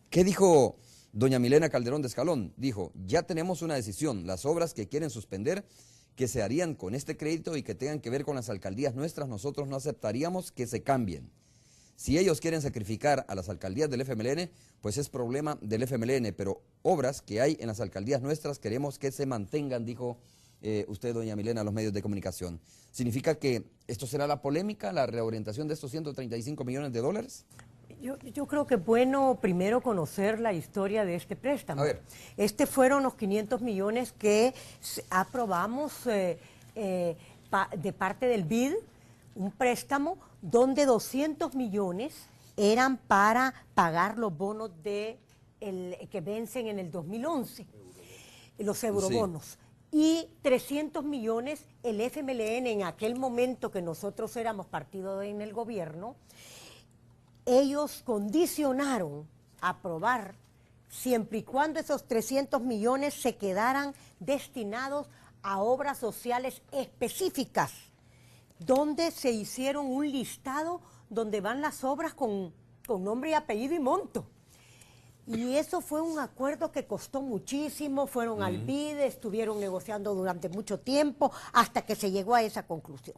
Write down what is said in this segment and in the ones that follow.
¿Qué dijo doña Milena Calderón de Escalón? Dijo, ya tenemos una decisión, las obras que quieren suspender, que se harían con este crédito y que tengan que ver con las alcaldías nuestras, nosotros no aceptaríamos que se cambien. Si ellos quieren sacrificar a las alcaldías del FMLN, pues es problema del FMLN, pero obras que hay en las alcaldías nuestras queremos que se mantengan, dijo usted, doña Milena, a los medios de comunicación. ¿Significa que esto será la polémica, la reorientación de estos 135 millones de dólares? Yo creo que es bueno primero conocer la historia de este préstamo. A ver. Fueron los 500 millones que aprobamos de parte del BID, un préstamo donde 200 millones eran para pagar los bonos que vencen en el 2011, los eurobonos. Sí. Y 300 millones el FMLN en aquel momento que nosotros éramos partido en el gobierno, ellos condicionaron a aprobar siempre y cuando esos 300 millones se quedaran destinados a obras sociales específicas, donde se hicieron un listado donde van las obras con nombre y apellido y monto. Y eso fue un acuerdo que costó muchísimo, fueron al BID, estuvieron negociando durante mucho tiempo hasta que se llegó a esa conclusión.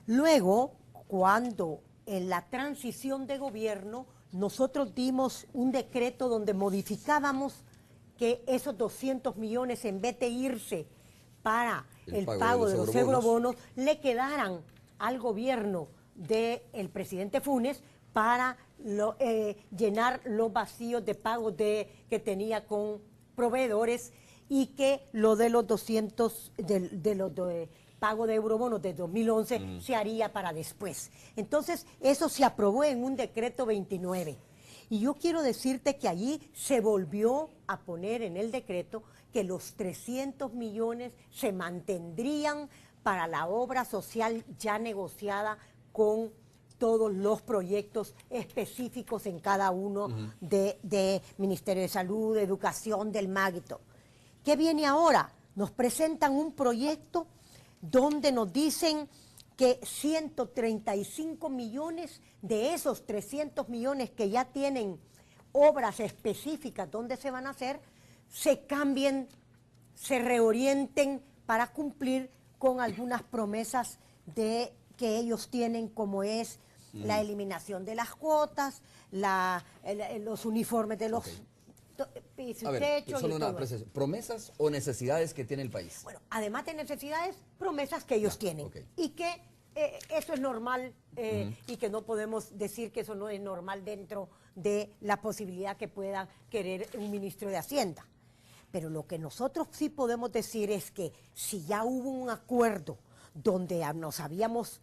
Luego, cuando en la transición de gobierno, nosotros dimos un decreto donde modificábamos que esos 200 millones, en vez de irse para el pago de los eurobonos, le quedaran al gobierno del presidente Funes para llenar los vacíos de pagos que tenía con proveedores, y que lo de los 200, pago de eurobonos de 2011 se haría para después. Entonces, eso se aprobó en un decreto 29. Y yo quiero decirte que allí se volvió a poner en el decreto que los 300 millones se mantendrían para la obra social ya negociada con todos los proyectos específicos en cada uno de Ministerio de Salud, de Educación, del MAG y todo. ¿Qué viene ahora? Nos presentan un proyecto donde nos dicen que 135 millones de esos 300 millones que ya tienen obras específicas donde se van a hacer, se cambien, se reorienten para cumplir con algunas promesas que ellos tienen, como es la eliminación de las cuotas, los uniformes de los pisos, a ver, techos solo y una todo precisión. ¿Promesas o necesidades que tiene el país? Bueno, además de necesidades, promesas que ellos tienen. Okay. Y que eso es normal y que no podemos decir que eso no es normal dentro de la posibilidad que pueda querer un ministro de Hacienda. Pero lo que nosotros sí podemos decir es que si ya hubo un acuerdo donde nos habíamos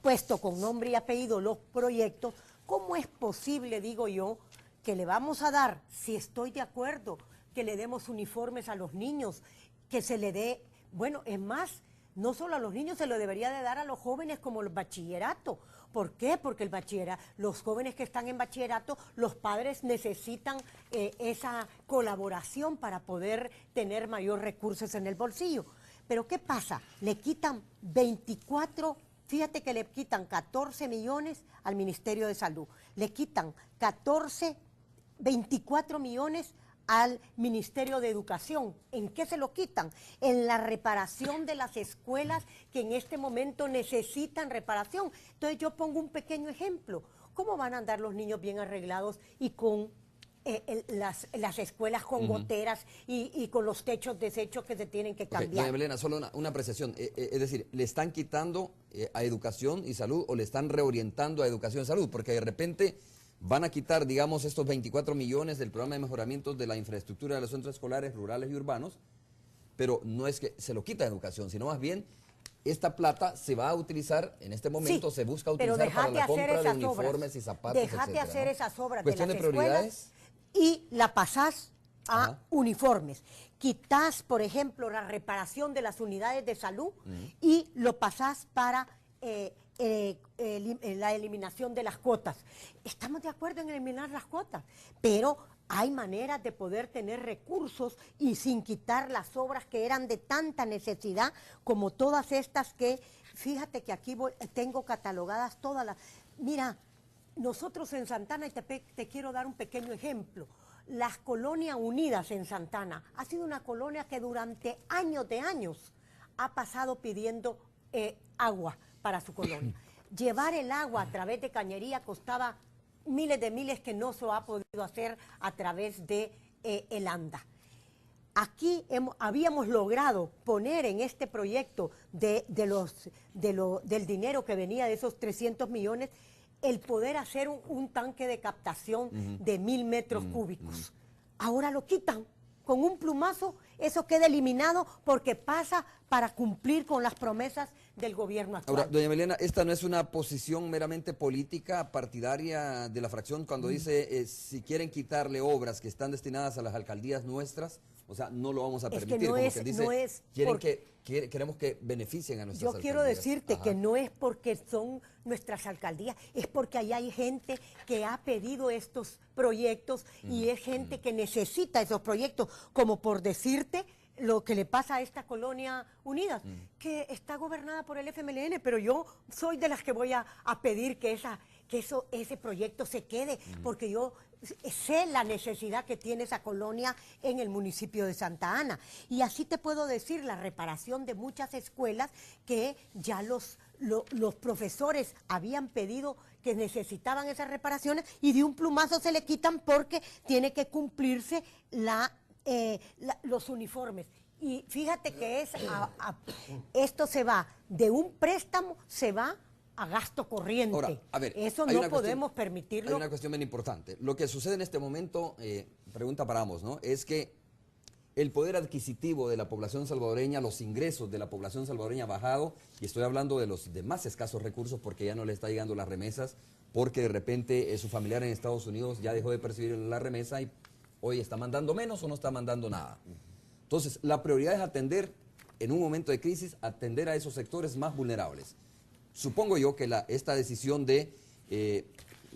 puesto con nombre y apellido los proyectos, ¿cómo es posible, digo yo, que le vamos a dar, si estoy de acuerdo, que le demos uniformes a los niños, que se le dé, bueno, es más, no solo a los niños, se lo debería de dar a los jóvenes como el bachillerato? ¿Por qué? Porque los jóvenes que están en bachillerato, los padres necesitan esa colaboración para poder tener mayor recursos en el bolsillo. Pero ¿qué pasa? Le quitan 24, fíjate que le quitan 14 millones al Ministerio de Salud, le quitan 24 millones al Ministerio de Educación. ¿En qué se lo quitan? En la reparación de las escuelas que en este momento necesitan reparación. Entonces yo pongo un pequeño ejemplo. ¿Cómo van a andar los niños bien arreglados y con las escuelas con goteras y con los techos deshechos que se tienen que cambiar? Doña Milena, solo una apreciación. Es decir, ¿le están quitando a educación y salud o le están reorientando a educación y salud? Porque de repente van a quitar, digamos, estos 24 millones del programa de mejoramiento de la infraestructura de los centros escolares rurales y urbanos, pero no es que se lo quita a educación, sino más bien esta plata se va a utilizar, en este momento se busca utilizar para la compra de uniformes y zapatos, Dejate de hacer esas obras de ¿Cuestión las de prioridades? escuelas y la pasás a uniformes. Quitas, por ejemplo, la reparación de las unidades de salud y lo pasás para la eliminación de las cuotas. Estamos de acuerdo en eliminar las cuotas, pero hay maneras de poder tener recursos y sin quitar las obras que eran de tanta necesidad, como todas estas que, fíjate que aquí tengo catalogadas todas las. Mira, nosotros en Santana, y te quiero dar un pequeño ejemplo, las colonias unidas en Santana ha sido una colonia que durante años de años ha pasado pidiendo agua para su colonia. Llevar el agua a través de cañería costaba miles de miles que no se ha podido hacer a través de el ANDA. Aquí habíamos logrado poner en este proyecto del dinero que venía de esos 300 millones, el poder hacer un tanque de captación de 1000 metros cúbicos. Ahora lo quitan. Con un plumazo, eso queda eliminado porque pasa para cumplir con las promesas del gobierno actual. Ahora, doña Milena, ¿esta no es una posición meramente política, partidaria de la fracción, cuando dice si quieren quitarle obras que están destinadas a las alcaldías nuestras, o sea, no lo vamos a permitir? Es que como que dice, no es queremos que beneficien a nuestras Yo alcaldías. quiero decirte que no es porque son nuestras alcaldías, es porque ahí hay gente que ha pedido estos proyectos y es gente que necesita esos proyectos, como por decirte lo que le pasa a esta colonia Unidas, que está gobernada por el FMLN, pero yo soy de las que voy a pedir que ese proyecto se quede, porque yo sé la necesidad que tiene esa colonia en el municipio de Santa Ana. Y así te puedo decir la reparación de muchas escuelas que ya los profesores habían pedido que necesitaban esas reparaciones y de un plumazo se le quitan porque tiene que cumplirse los uniformes. Y fíjate que esto se va de un préstamo, se va a gasto corriente. Ahora, a ver, eso no podemos permitirlo. Hay una cuestión bien importante. Lo que sucede en este momento, pregunta para ambos, ¿no? Es que el poder adquisitivo de la población salvadoreña, los ingresos de la población salvadoreña ha bajado, y estoy hablando de los de más escasos recursos porque ya no le está llegando las remesas, porque de repente su familiar en Estados Unidos ya dejó de percibir la remesa y hoy está mandando menos o no está mandando nada. Entonces, la prioridad es atender, en un momento de crisis, atender a esos sectores más vulnerables. Supongo yo que esta decisión de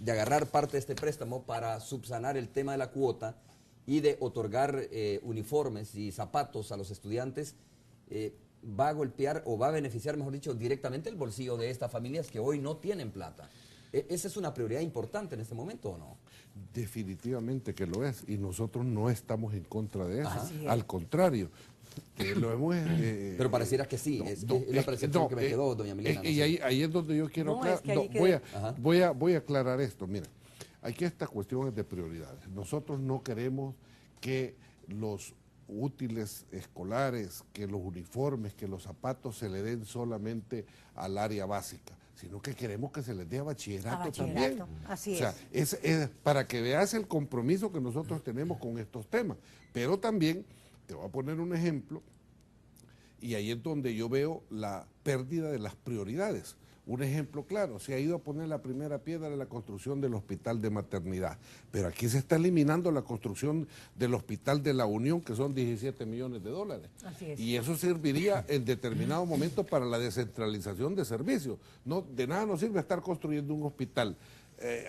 agarrar parte de este préstamo para subsanar el tema de la cuota y de otorgar uniformes y zapatos a los estudiantes va a golpear o va a beneficiar, mejor dicho, directamente el bolsillo de estas familias que hoy no tienen plata. ¿Esa es una prioridad importante en este momento o no? Definitivamente que lo es, y nosotros no estamos en contra de eso. Al contrario, lo hemos... pero pareciera que sí, es la percepción que me quedó, doña Milena. Y ahí es donde yo quiero voy a aclarar esto. Mira, aquí esta cuestión es de prioridades. Nosotros no queremos que los útiles escolares, que los uniformes, que los zapatos se le den solamente al área básica, sino que queremos que se les dé a bachillerato también. Así o sea, es para que veas el compromiso que nosotros tenemos con estos temas. Pero también, te voy a poner un ejemplo, y ahí es donde yo veo la pérdida de las prioridades. Un ejemplo claro, se ha ido a poner la primera piedra de la construcción del hospital de maternidad, pero aquí se está eliminando la construcción del hospital de la Unión, que son 17 millones de dólares. Así es. Y eso serviría en determinado momento para la descentralización de servicios. No, de nada nos sirve estar construyendo un hospital.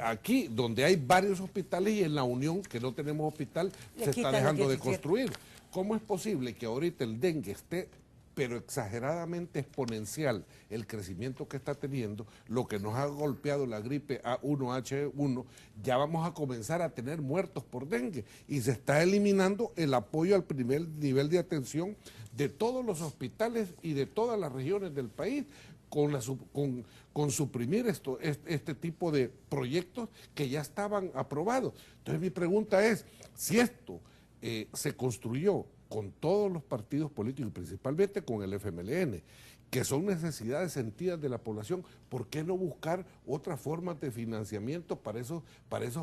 Aquí, donde hay varios hospitales, y en la Unión, que no tenemos hospital, se está dejando de construir. ¿Cómo es posible que ahorita el dengue esté pero exageradamente exponencial el crecimiento que está teniendo, lo que nos ha golpeado la gripe A1H1, ya vamos a comenzar a tener muertos por dengue y se está eliminando el apoyo al primer nivel de atención de todos los hospitales y de todas las regiones del país con suprimir este tipo de proyectos que ya estaban aprobados. Entonces mi pregunta es, si esto se construyó con todos los partidos políticos, y principalmente con el FMLN, que son necesidades sentidas de la población, ¿por qué no buscar otras formas de financiamiento para esos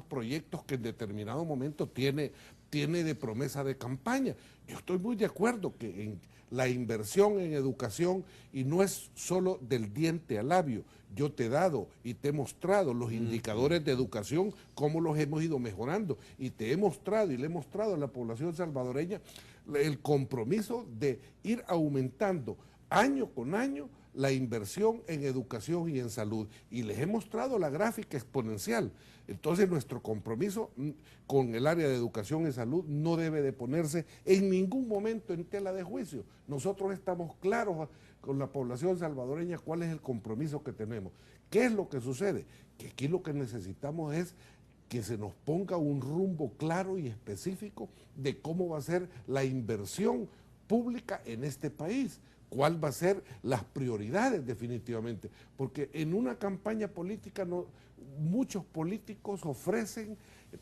proyectos que en determinado momento tiene de promesa de campaña? Yo estoy muy de acuerdo que en la inversión en educación, y no es solo del diente al labio, yo te he dado y te he mostrado los indicadores de educación, cómo los hemos ido mejorando, y te he mostrado y le he mostrado a la población salvadoreña el compromiso de ir aumentando año con año la inversión en educación y en salud. Y les he mostrado la gráfica exponencial. Entonces nuestro compromiso con el área de educación y salud no debe de ponerse en ningún momento en tela de juicio. Nosotros estamos claros con la población salvadoreña cuál es el compromiso que tenemos. ¿Qué es lo que sucede? Que aquí lo que necesitamos es que se nos ponga un rumbo claro y específico de cómo va a ser la inversión pública en este país, cuál va a ser las prioridades definitivamente, porque en una campaña política muchos políticos ofrecen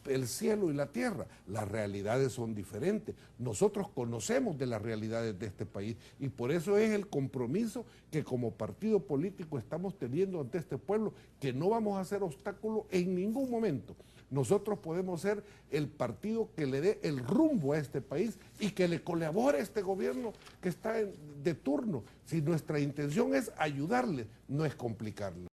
el cielo y la tierra, las realidades son diferentes, nosotros conocemos de las realidades de este país y por eso es el compromiso que como partido político estamos teniendo ante este pueblo, que no vamos a hacer obstáculo en ningún momento. Nosotros podemos ser el partido que le dé el rumbo a este país y que le colabore a este gobierno que está de turno. Si nuestra intención es ayudarle, no es complicarle.